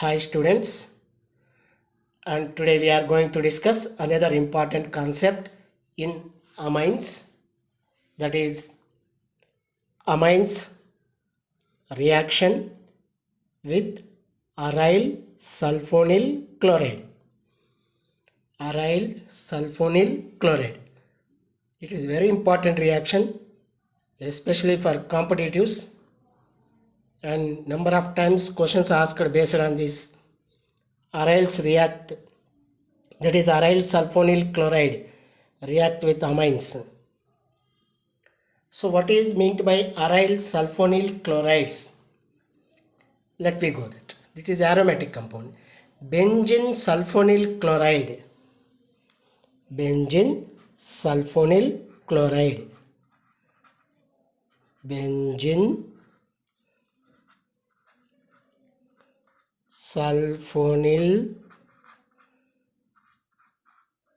Hi students, and today we are going to discuss another important concept in amines, that is amines reaction with aryl sulfonyl chloride. Aryl sulfonyl chloride. It is very important reaction, especially for competitives, and number of times questions asked based on this aryls react, that is aryl sulfonyl chloride react with amines. So what is meant by aryl sulfonyl chlorides? Let me go that. This is aromatic compound. Benzene sulfonyl chloride. Benzene sulfonyl chloride. Benzene sulfonyl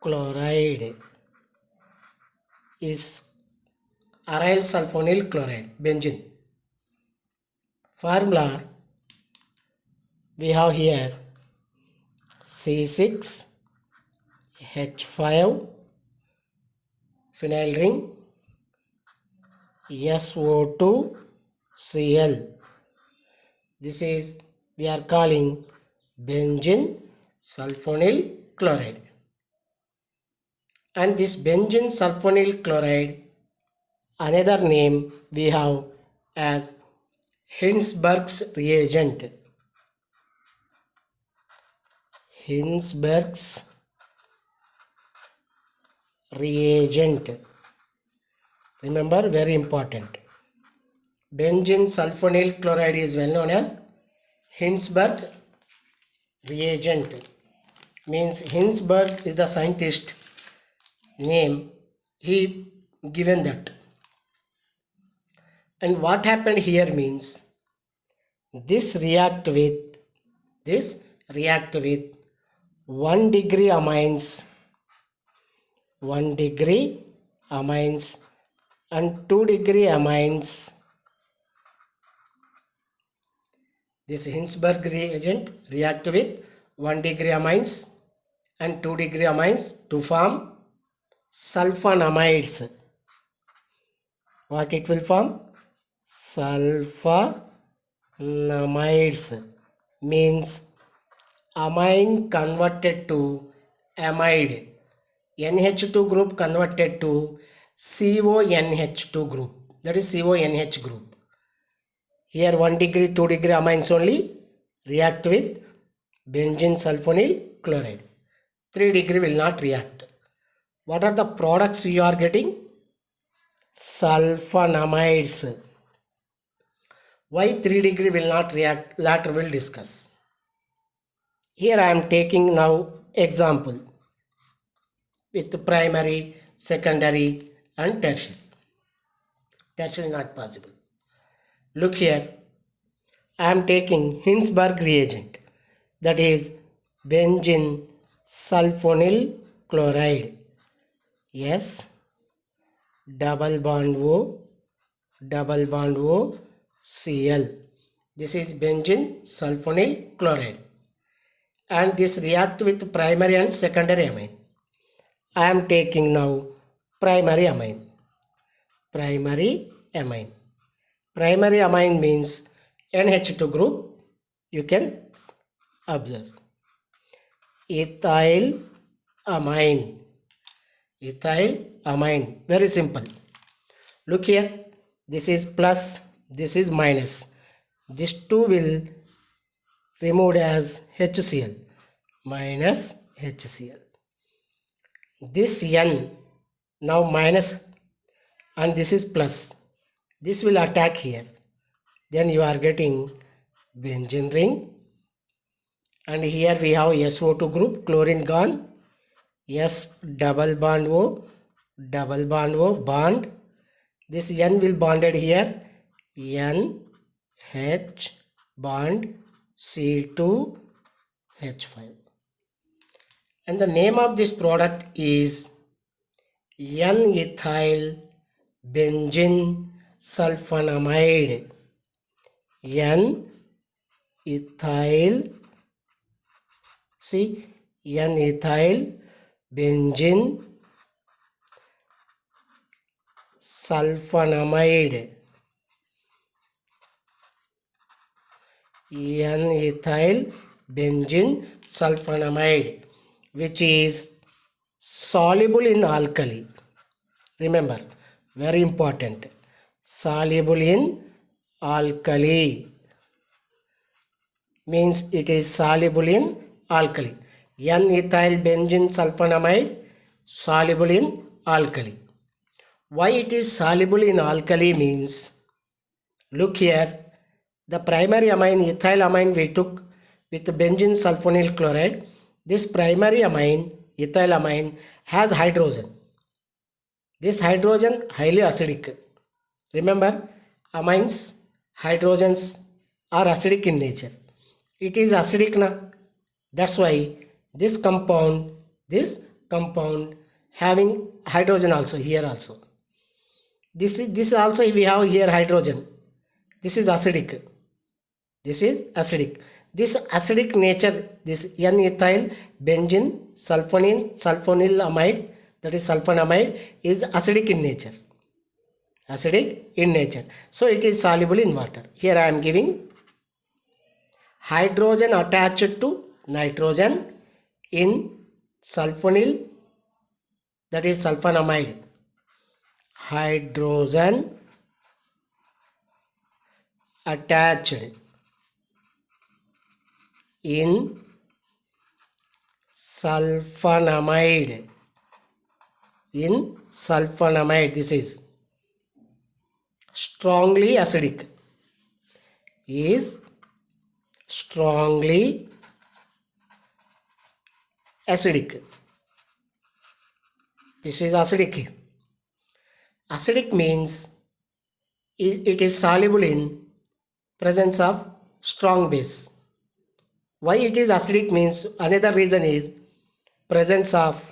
chloride is aryl sulfonyl chloride, benzene. Formula we have here C6H5 phenyl ring SO2Cl. This is we are calling benzene sulfonyl chloride. And this benzene sulfonyl chloride, another name we have as Hinsberg's reagent. Hinsberg's reagent. Remember, very important. Benzene sulfonyl chloride is well known as Hinsberg reagent. Means Hinsberg is the scientist name, he given that. And what happened here means this react with 1 degree amines, 1 degree amines and 2 degree amines. This Hinsberg reagent react with 1 degree amines and 2 degree amines to form sulfonamides. What it will form? Sulfonamides means amine converted to amide. NH2 group converted to CONH2 group. That is CONH group. Here 1 degree, 2 degree amines only react with benzene sulfonyl chloride. 3 degree will not react. What are the products you are getting? Sulfonamides. Why 3 degree will not react? Later we'll discuss. Here I am taking now example with primary, secondary and tertiary. Tertiary not possible. Look here. I am taking Hinsberg reagent, that is benzene sulfonyl chloride. Yes, double bond O, Cl. This is benzene sulfonyl chloride. And this react with primary and secondary amine. I am taking now primary amine. Primary amine. Primary amine means NH2 group. You can observe. Ethyl amine. Ethyl amine. Very simple. Look here. This is plus. This is minus. This 2 will removed as HCl. Minus HCl. This N now minus and this is plus. This will attack here. Then you are getting benzene ring. And here we have SO2 group, chlorine gone. S double bond O, bond. This N will bonded here. N, H, bond, C2, H5. And the name of this product is N-ethyl benzene sulfonamide. N-ethyl See, N-ethyl benzene sulfonamide, N-ethyl benzene sulfonamide, which is soluble in alkali. Remember, very important, soluble in alkali means it is soluble in alkali. N-ethyl benzene sulfonamide soluble in alkali. Why it is soluble in alkali means, look here, the primary amine ethyl amine we took with benzene sulfonyl chloride. This primary amine ethyl amine has hydrogen. This hydrogen highly acidic. Remember, amines hydrogens are acidic in nature. It is acidic na. That's why this compound having hydrogen also here also. This also we have here hydrogen. This is acidic. This is acidic. This acidic nature, this N-ethyl benzene sulfonyl amide, that is sulfonamide, is acidic in nature. Acidic in nature. So it is soluble in water. Here I am giving hydrogen attached to nitrogen in sulfonyl, that is sulfonamide. Hydrogen attached in sulfonamide. This is strongly acidic. Is strongly acidic. This is acidic. Acidic means it is soluble in presence of strong base. Why it is acidic means, another reason is presence of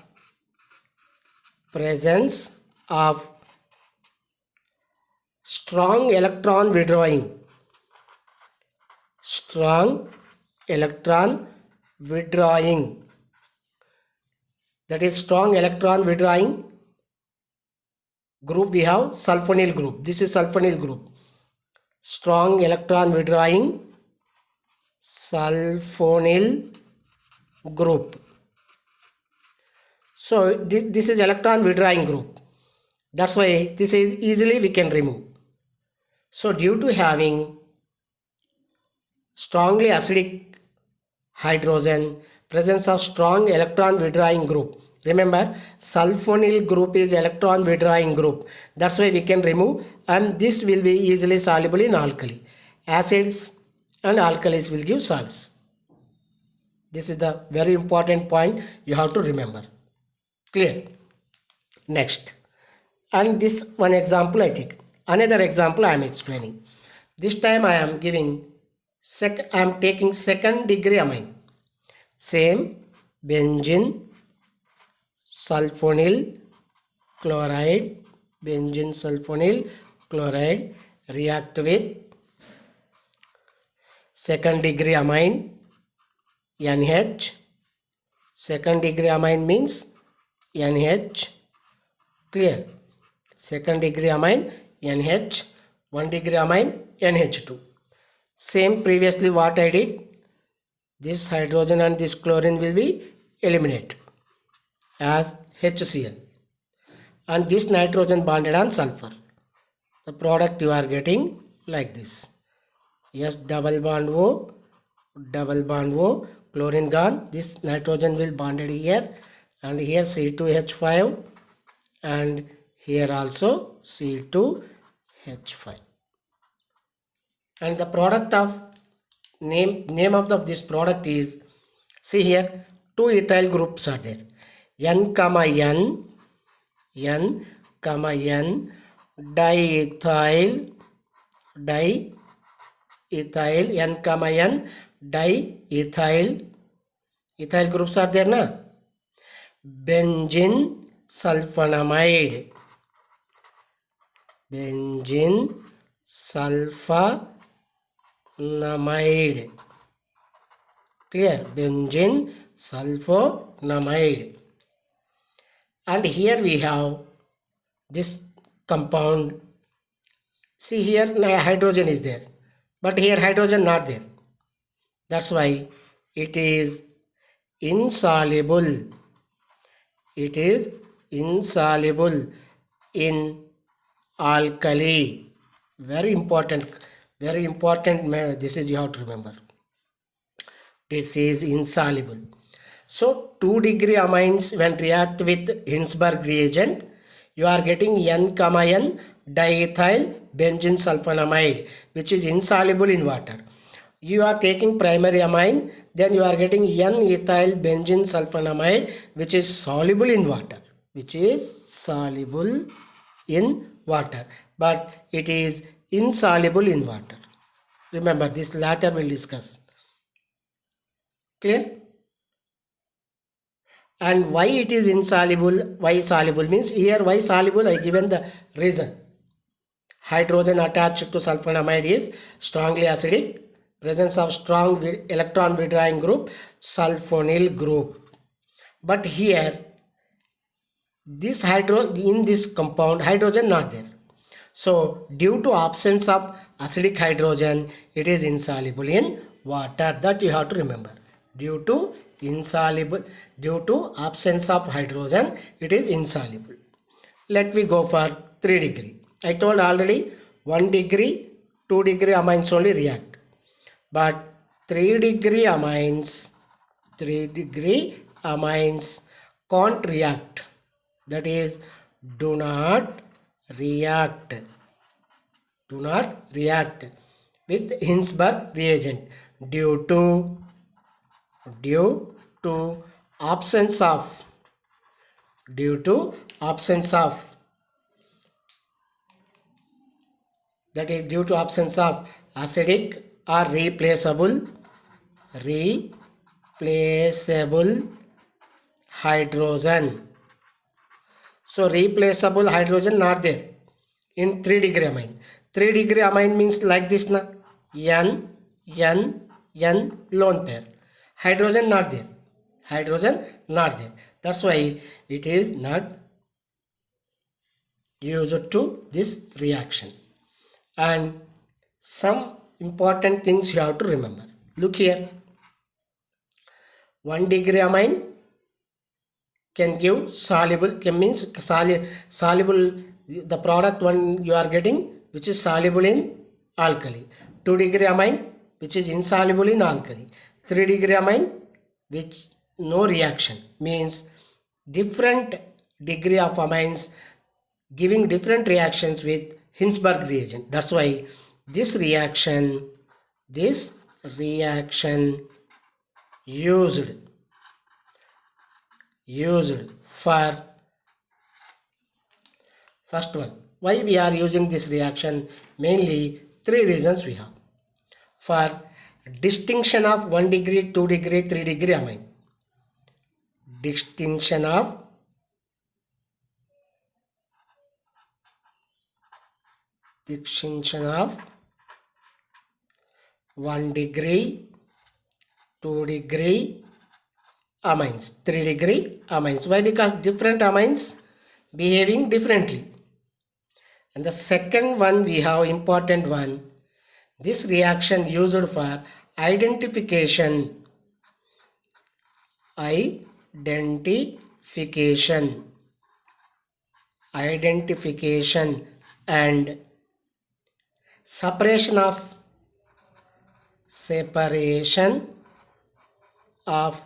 strong electron withdrawing. Strong electron withdrawing. That is strong electron withdrawing group we have sulfonyl group. This is sulfonyl group. Strong electron withdrawing sulfonyl group. So this is electron withdrawing group. That's why this is easily we can remove. So due to having strongly acidic hydrogen, presence of strong electron withdrawing group. Remember, sulfonyl group is electron withdrawing group. That's why we can remove, and this will be easily soluble in alkali. Acids and alkalis will give salts. This is the very important point you have to remember. Clear? Next, and this one example I take. Another example I am explaining. This time I am giving I am taking second degree amine. Same benzene sulfonyl chloride, benzene sulfonyl chloride react with second degree amine NH. Second degree amine means NH. Clear? Second degree amine NH, 1 degree amine NH2. Same previously what I did, this hydrogen and this chlorine will be eliminated as HCl, and this nitrogen bonded on sulfur. The product you are getting like this. Yes, double bond O, chlorine gone, this nitrogen will bonded here, and here C2H5, and here also C2H5. And the product of name of this product is, see here, 2 ethyl groups are there. N, diethyl, N, diethyl, ethyl groups are there na. Benzene sulfonamide, Clear? Benzene sulfonamide. And here we have this compound. See here hydrogen is there, but here hydrogen not there. That's why it is insoluble. It is insoluble in alkali. Very important. This is you have to remember. This is insoluble. So 2-degree amines when react with Hinsberg reagent, you are getting N, N diethyl benzene sulfonamide, which is insoluble in water. You are taking primary amine, then you are getting N-ethyl benzene sulfonamide, which is soluble in water. But it is insoluble in water. Remember, this later we'll discuss. Clear? And why it is insoluble? Why soluble means here why soluble? I given the reason. Hydrogen attached to sulfonamide is strongly acidic. Presence of strong electron withdrawing group, sulfonyl group. But here, in this compound, hydrogen not there. So due to absence of acidic hydrogen, it is insoluble in water. That you have to remember. Due to absence of hydrogen, it is insoluble. Let me go for 3 degree. I told already 1 degree, 2 degree amines only react. But 3 degree amines can't react. That is, do not react with Hinsberg reagent due to absence of acidic or replaceable hydrogen. So replaceable hydrogen not there in 3 degree amine. 3 degree amine means like this na, N lone pair. Hydrogen not there. That's why it is not used to this reaction. And some important things you have to remember. Look here. 1 degree amine can give soluble, the product one you are getting which is soluble in alkali. 2 degree amine which is insoluble in alkali. 3 degree amine which no reaction, means different degree of amines giving different reactions with Hinsberg reagent. That's why this reaction used for first one. Why we are using this reaction? Mainly 3 reasons we have. For distinction of 1 degree, 2 degree, 3 degree amine. Distinction of 1 degree, 2 degree amines, 3 degree amines. Why? Because different amines behaving differently. And the second one we have important one. This reaction used for identification and separation of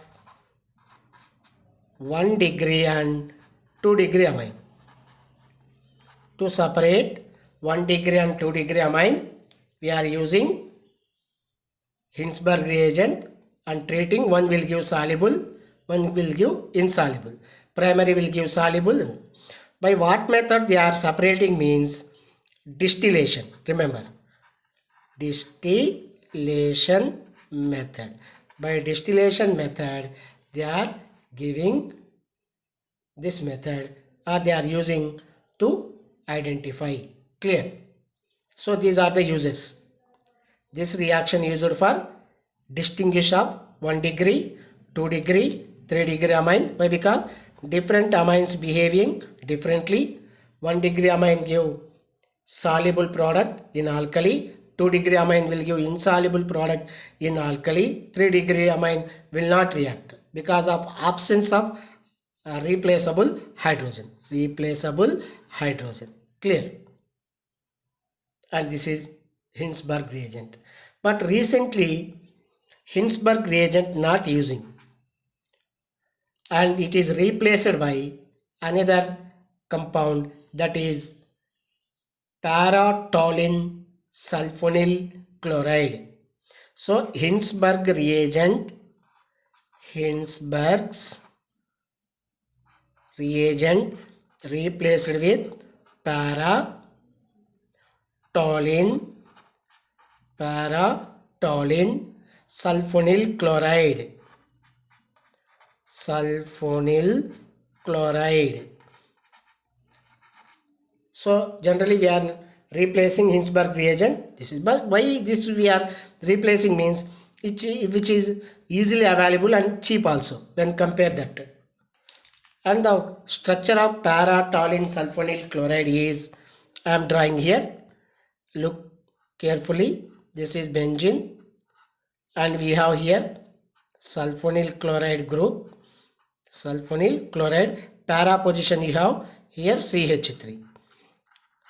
1 degree and 2 degree amine. To separate 1 degree and 2 degree amine, we are using Hinsberg reagent and treating. One will give soluble, one will give insoluble. Primary will give soluble. By what method they are separating means distillation. Remember, distillation method. By distillation method, they are giving this method or they are using to identify. Clear? So these are the uses. This reaction used for distinguish of 1 degree, 2 degree, 3 degree amine. Why? Because different amines behaving differently. 1 degree amine give soluble product in alkali. 2 degree amine will give insoluble product in alkali. 3 degree amine will not react because of absence of replaceable hydrogen. Replaceable hydrogen. Clear? And this is Hinsberg reagent. But recently Hinsberg reagent not using, and it is replaced by another compound, that is para-toluene sulfonyl chloride. So Hinsberg's reagent replaced with para-toluene sulfonyl chloride. So generally we are replacing Hinsberg reagent. This is, but why this we are replacing means which is easily available and cheap also when compare that. And the structure of para-toluene sulfonyl chloride is, I am drawing here. Look carefully. This is benzene, and we have here sulfonyl chloride group. Sulfonyl chloride, para position you have here CH3.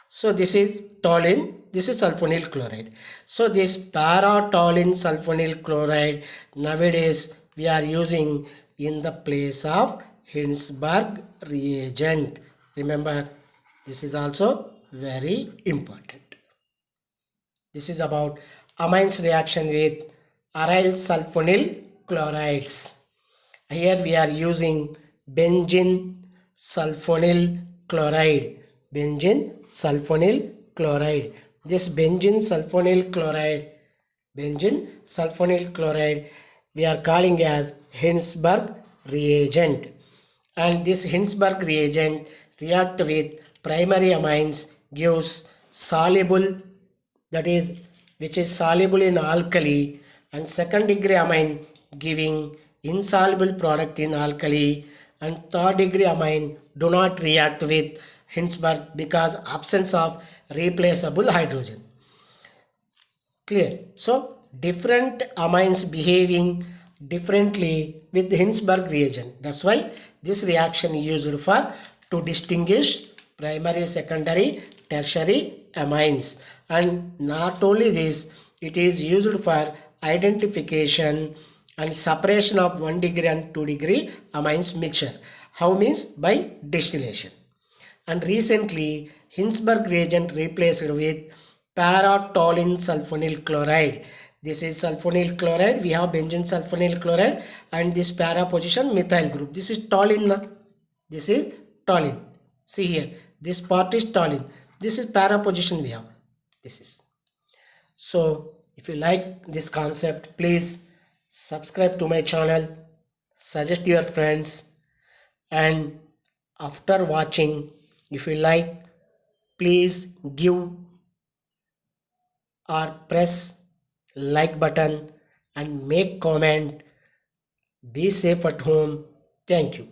So this is toluene, this is sulfonyl chloride. So this para-toluene sulfonyl chloride nowadays we are using in the place of Hinsberg reagent. Remember, this is also very important. This is about amines reaction with aryl sulfonyl chlorides. Here we are using benzene sulfonyl chloride. Benzene sulfonyl chloride. This benzene sulfonyl chloride we are calling as Hinsberg reagent. And this Hinsberg reagent react with primary amines, gives soluble, that is which is soluble in alkali, and second degree amine giving insoluble product in alkali, and third degree amine do not react with Hinsberg because absence of replaceable hydrogen. Clear? So different amines behaving differently with Hinsberg reagent. That's why this reaction is used for to distinguish primary, secondary, tertiary amines. And not only this, it is used for identification and separation of 1 degree and 2 degree amines mixture. How means? By distillation. And recently Hinsberg reagent replaced with para-toluene sulfonyl chloride. This is sulfonyl chloride, we have benzene sulfonyl chloride, and this para position methyl group. This is toluene. This is toluene. See here, this part is toluene. This is para position we have. This is. So if you like this concept, please subscribe to my channel, suggest your friends, and after watching, if you like, please give or press like button and make comment. Be safe at home. Thank you.